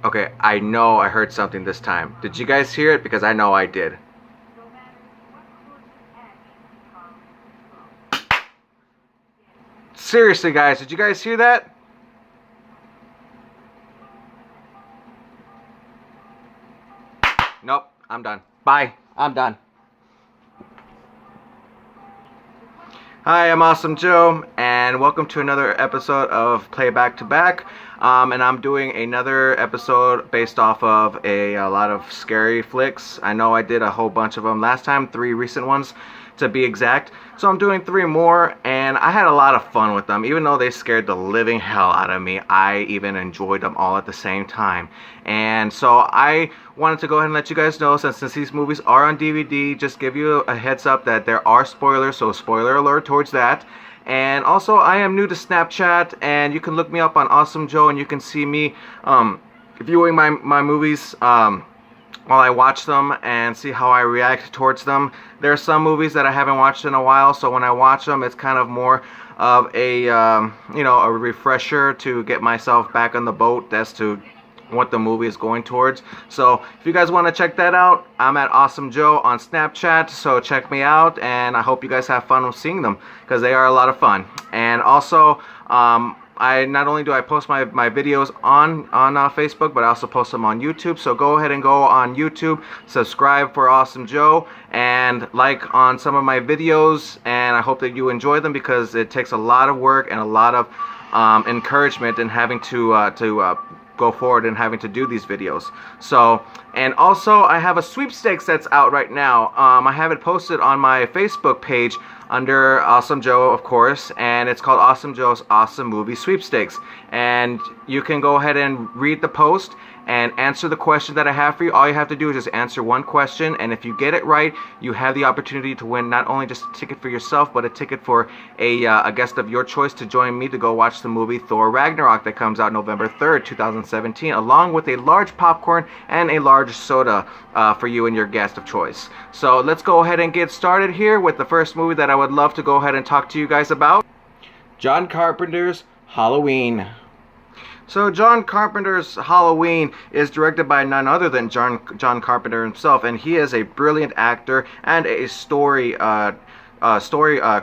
Okay, I know I heard something this time. Did you guys hear it? Because I know I did. Seriously, guys, did you guys hear that? Nope, I'm done. Bye. I'm done. Hi, I'm Awesome Joe, and welcome to another episode of PlayBack-2-Back. And I'm doing another episode based off of a lot of scary flicks. I know I did a whole bunch of them last time, 3 recent ones to be exact. So I'm doing 3 more, and I had a lot of fun with them. Even though they scared the living hell out of me, I even enjoyed them all at the same time. And so I wanted to go ahead and let you guys know, since these movies are on DVD, just give you a heads up that there are spoilers, so spoiler alert towards that. And also, I am new to Snapchat, and you can look me up on Awesome Joe, and you can see me viewing my movies while I watch them and see how I react towards them. There are some movies that I haven't watched in a while, so when I watch them, it's kind of more of a a refresher to get myself back on the boat as to what the movie is going towards. So if you guys want to check that out, I'm at Awesome Joe on Snapchat, so check me out, and I hope you guys have fun with seeing them, because they are a lot of fun. And also, I not only do I post my videos on Facebook, but I also post them on YouTube. So go ahead and go on YouTube, subscribe for Awesome Joe, and like on some of my videos. And I hope that you enjoy them, because it takes a lot of work and a lot of encouragement in having to go forward and having to do these videos. So, and also I have a sweepstakes that's out right now. I have it posted on my Facebook page under Awesome Joe, of course, and it's called Awesome Joe's Awesome Movie Sweepstakes. And you can go ahead and read the post and answer the question that I have for you. All you have to do is just answer one question, and if you get it right, you have the opportunity to win not only just a ticket for yourself, but a ticket for a guest of your choice to join me to go watch the movie Thor Ragnarok that comes out November 3rd, 2017, along with a large popcorn and a large soda for you and your guest of choice. So let's go ahead and get started here with the first movie that I would love to go ahead and talk to you guys about. John Carpenter's Halloween. So John Carpenter's Halloween is directed by none other than John Carpenter himself, and he is a brilliant actor and a story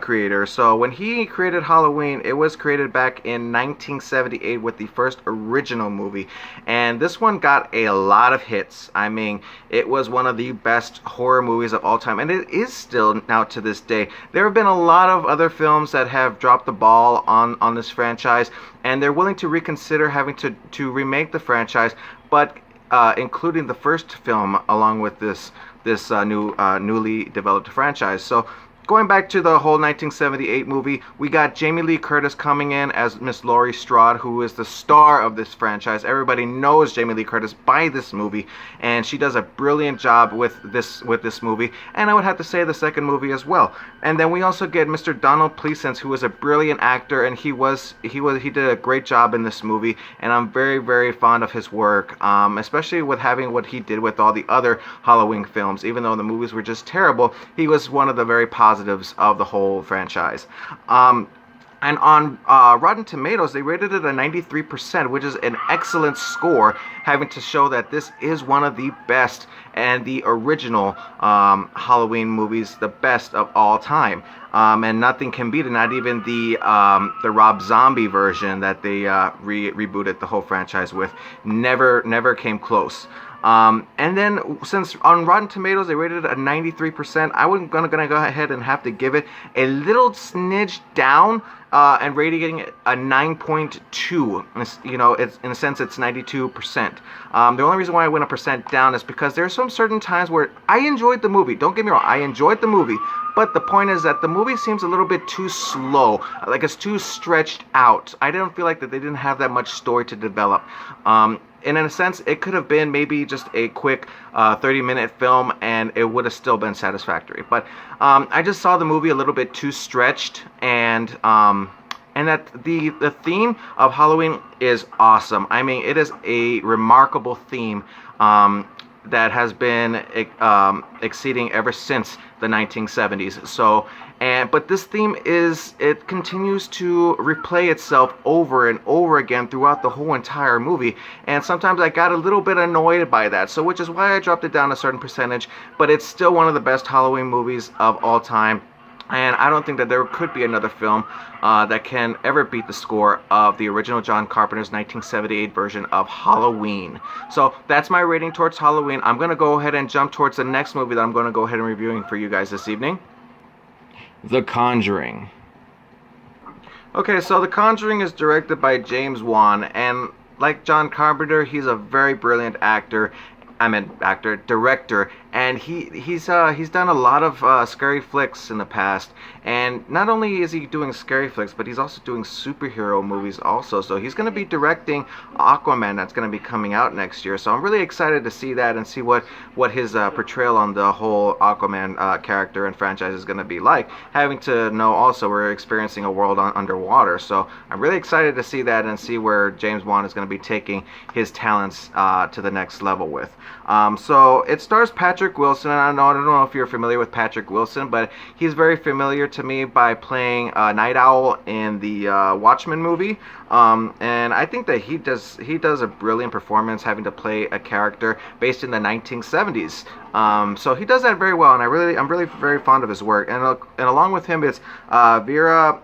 creator. So when he created Halloween, it was created back in 1978 with the first original movie, and this one got a lot of hits. I mean, it was one of the best horror movies of all time, and it is still now to this day. There have been a lot of other films that have dropped the ball on this franchise, and they're willing to reconsider having to remake the franchise, but including the first film along with this newly developed franchise. So going back to the whole 1978 movie, we got Jamie Lee Curtis coming in as Miss Laurie Strode, who is the star of this franchise. Everybody knows Jamie Lee Curtis by this movie, and she does a brilliant job with this movie. And I would have to say the second movie as well. And then we also get Mr. Donald Pleasence, who is a brilliant actor, and he did a great job in this movie. And I'm very, very fond of his work, especially with having what he did with all the other Halloween films. Even though the movies were just terrible, he was one of the very positives of the whole franchise. And on Rotten Tomatoes, they rated it a 93%, which is an excellent score, having to show that this is one of the best and the original Halloween movies, the best of all time. And nothing can beat it, not even the Rob Zombie version that they rebooted the whole franchise with. Never came close. And then, since on Rotten Tomatoes they rated it a 93%, I'm gonna go ahead and have to give it a little smidge down, and rating it a 9.2. You know, it's in a sense it's 92%. The only reason why I went a percent down is because there's some certain times where I enjoyed the movie. Don't get me wrong, I enjoyed the movie. But the point is that the movie seems a little bit too slow, like it's too stretched out. I didn't feel like that they didn't have that much story to develop. And in a sense, it could have been maybe just a quick 30-minute film, and it would have still been satisfactory. But I just saw the movie a little bit too stretched, and that the theme of Halloween is awesome. I mean, it is a remarkable theme that has been exceeding ever since the 1970s. So, But this theme it continues to replay itself over and over again throughout the whole entire movie, and sometimes I got a little bit annoyed by that, so which is why I dropped it down a certain percentage, but it's still one of the best Halloween movies of all time. And I don't think that there could be another film that can ever beat the score of the original John Carpenter's 1978 version of Halloween. So that's my rating towards Halloween. I'm going to go ahead and jump towards the next movie that I'm going to go ahead and reviewing for you guys this evening. The Conjuring. Okay, so The Conjuring is directed by James Wan, and like John Carpenter, he's a very brilliant director, and he's done a lot of scary flicks in the past. And not only is he doing scary flicks, but he's also doing superhero movies also. So he's going to be directing Aquaman, that's going to be coming out next year. So I'm really excited to see that and see what his portrayal on the whole Aquaman character and franchise is going to be like. Having to know also we're experiencing a world underwater. So I'm really excited to see that and see where James Wan is going to be taking his talents to the next level with. So it stars Patrick Wilson, and I don't know if you're familiar with Patrick Wilson, but he's very familiar to me by playing Night Owl in the Watchmen movie. And I think that he does a brilliant performance, having to play a character based in the 1970s. So he does that very well, and I'm really very fond of his work. And along with him is Vera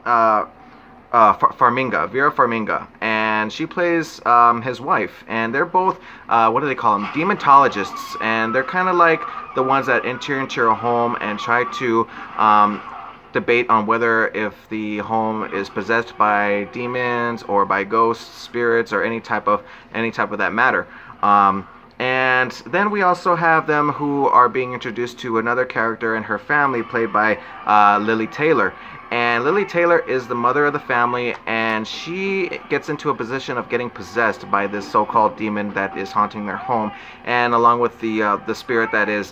Farmiga, and she plays his wife, and they're both what do they call them? Demontologists, and they're kind of like the ones that enter into your home and try to debate on whether if the home is possessed by demons or by ghosts, spirits, or any type of that matter. And then we also have them who are being introduced to another character and her family, played by Lily Taylor. And Lily Taylor is the mother of the family, and she gets into a position of getting possessed by this so-called demon that is haunting their home, and along with the spirit that is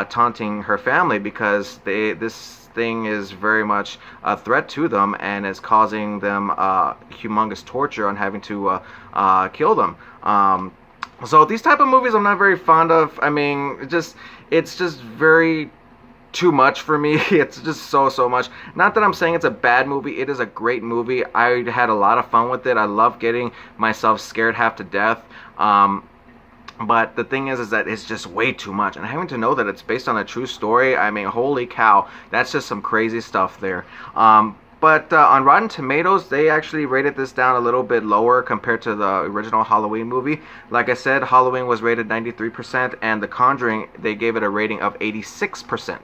taunting her family, because this thing is very much a threat to them and is causing them humongous torture on having to kill them. So these type of movies I'm not very fond of. I mean, it's just very too much for me. It's just so much. Not that I'm saying it's a bad movie. It is a great movie. I had a lot of fun with it. I love getting myself scared half to death. But the thing is that it's just way too much. And having to know that it's based on a true story, I mean, holy cow, that's just some crazy stuff there. But on Rotten Tomatoes, they actually rated this down a little bit lower compared to the original Halloween movie. Like I said, Halloween was rated 93%, and The Conjuring, they gave it a rating of 86%.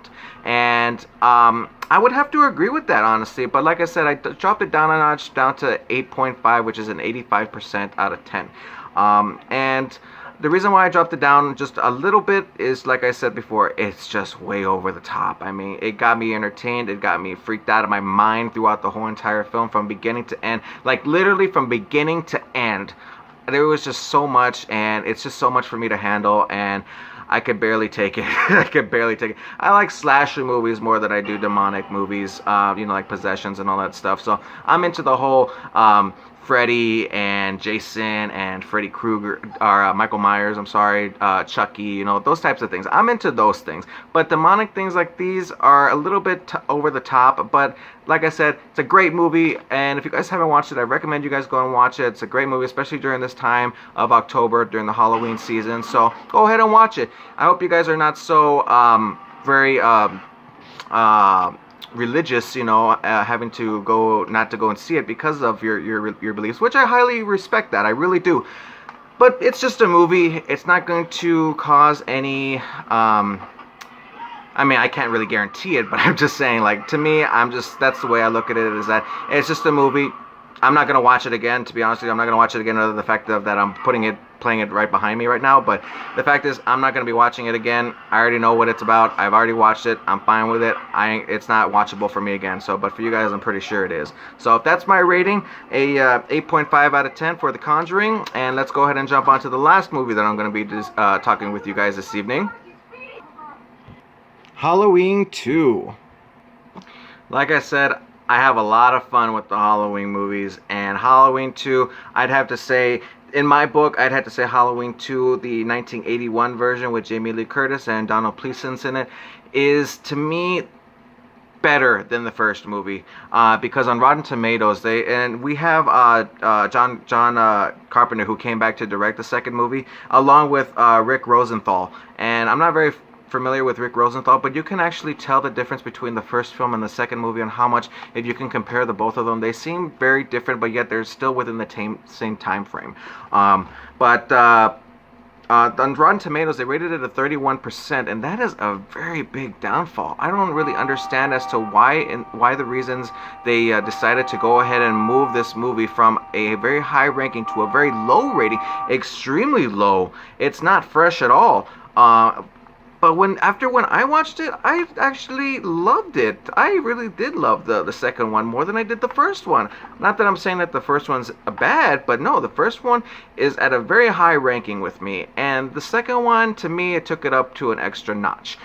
And I would have to agree with that, honestly. But like I said, I dropped it down a notch, down to 8.5, which is an 85% out of 10. And the reason why I dropped it down just a little bit is, like I said before, it's just way over the top. I mean, it got me entertained. It got me freaked out of my mind throughout the whole entire film from beginning to end. Like, literally from beginning to end. There was just so much, and it's just so much for me to handle, and I could barely take it. I could barely take it. I like slasher movies more than I do demonic movies, like possessions and all that stuff. So I'm into the whole Freddy and Jason and Freddy Krueger, or Michael Myers, I'm sorry, Chucky, those types of things. I'm into those things. But demonic things like these are a little bit over the top. But like I said, it's a great movie. And if you guys haven't watched it, I recommend you guys go and watch it. It's a great movie, especially during this time of October, during the Halloween season. So go ahead and watch it. I hope you guys are not so very religious, having to not to go and see it because of your beliefs, which I highly respect that. I really do. But it's just a movie. It's not going to cause any I mean, I can't really guarantee it, but I'm just saying, like, to me, that's the way I look at it, is that it's just a movie. I'm not going to watch it again, to be honest with you. I'm not going to watch it again, other than the fact that I'm playing it right behind me right now. But the fact is, I'm not going to be watching it again. I already know what it's about. I've already watched it. I'm fine with it. It's not watchable for me again. So, but for you guys, I'm pretty sure it is. So that's my rating, a 8.5 out of 10 for The Conjuring. And let's go ahead and jump on to the last movie that I'm going to be talking with you guys this evening. Halloween 2. Like I said, I have a lot of fun with the Halloween movies, and Halloween 2, I'd have to say, in my book, I'd have to say Halloween 2, the 1981 version with Jamie Lee Curtis and Donald Pleasence in it, is, to me, better than the first movie, because on Rotten Tomatoes we have John Carpenter, who came back to direct the second movie along with Rick Rosenthal, and I'm not very familiar with Rick Rosenthal, but you can actually tell the difference between the first film and the second movie on how much, if you can compare the both of them, they seem very different, but yet they're still within the same time frame. On Rotten Tomatoes, they rated it at 31%, and that is a very big downfall. I don't really understand as to why the reasons they decided to go ahead and move this movie from a very high ranking to a very low rating, extremely low. It's not fresh at all. But when I watched it, I actually loved it. I really did love the second one more than I did the first one. Not that I'm saying that the first one's bad, but no, the first one is at a very high ranking with me. And the second one, to me, it took it up to an extra notch.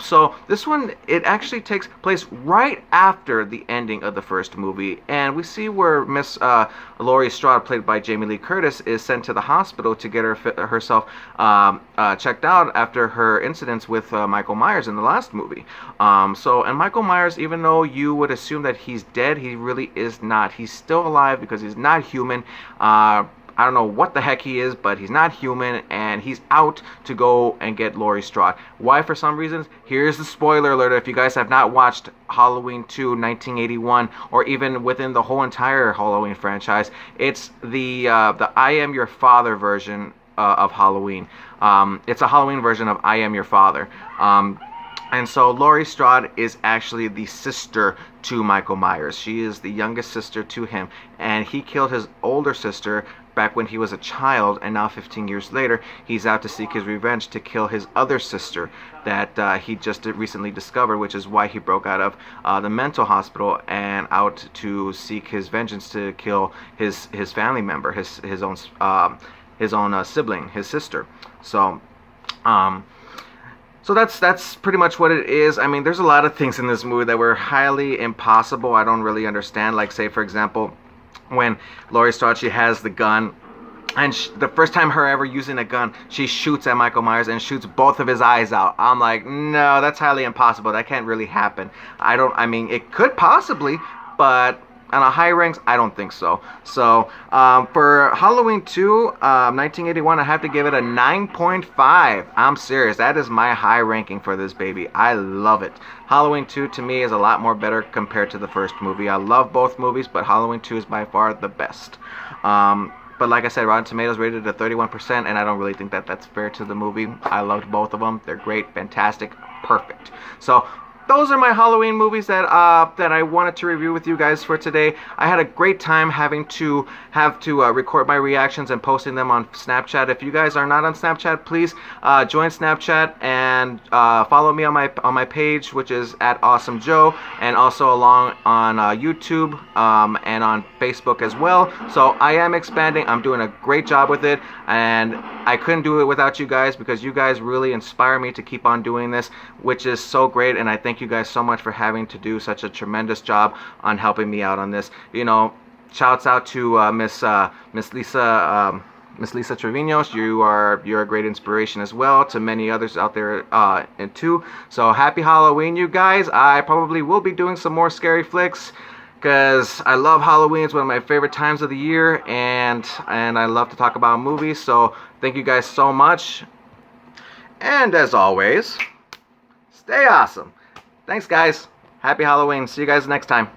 So this one, it actually takes place right after the ending of the first movie. And we see where Miss Laurie Strode, played by Jamie Lee Curtis, is sent to the hospital to get herself checked out after her incident with Michael Myers in the last movie. And Michael Myers, even though you would assume that he's dead, he really is not. He's still alive because he's not human. I don't know what the heck he is, but he's not human, and he's out to go and get Laurie Strode. Why? For some reasons. Here's the spoiler alert. If you guys have not watched Halloween 2, 1981, or even within the whole entire Halloween franchise, it's the I Am Your Father version of Halloween. It's a Halloween version of I Am Your Father. And so Laurie Strode is actually the sister to Michael Myers. She is the youngest sister to him, and he killed his older sister back when he was a child, and now 15 years later, he's out to seek his revenge to kill his other sister that he just recently discovered, which is why he broke out of the mental hospital and out to seek his vengeance to kill his family member, his own sibling, his sister. So that's pretty much what it is. I mean, there's a lot of things in this movie that were highly impossible. I don't really understand. Like, say, for example, when Laurie Strode, she has the gun, and the first time her ever using a gun, she shoots at Michael Myers and shoots both of his eyes out. I'm like, no, that's highly impossible. That can't really happen. I mean, it could possibly, but on a high ranks, I don't think so. So for Halloween 2, 1981, I have to give it a 9.5. I'm serious. That is my high ranking for this baby. I love it. Halloween 2 to me is a lot more better compared to the first movie. I love both movies, but Halloween 2 is by far the best. But like I said, Rotten Tomatoes rated it at 31%, and I don't really think that that's fair to the movie. I loved both of them. They're great, fantastic, perfect. So those are my Halloween movies that I wanted to review with you guys for today. I had a great time having to record my reactions and posting them on Snapchat. If you guys are not on Snapchat, please join Snapchat and follow me on my page, which is @AwesomeJoe, and also along on YouTube and on Facebook as well. So I am expanding. I'm doing a great job with it, and I couldn't do it without you guys, because you guys really inspire me to keep on doing this, which is so great. And I thank you guys so much for having to do such a tremendous job on helping me out on this. You know, shouts out to Miss Lisa Trevino. You're a great inspiration as well to many others out there and too. So happy Halloween, you guys. I probably will be doing some more scary flicks, because I love Halloween. It's one of my favorite times of the year, and I love to talk about movies. So thank you guys so much, and as always, stay awesome. Thanks, guys. Happy Halloween. See you guys next time.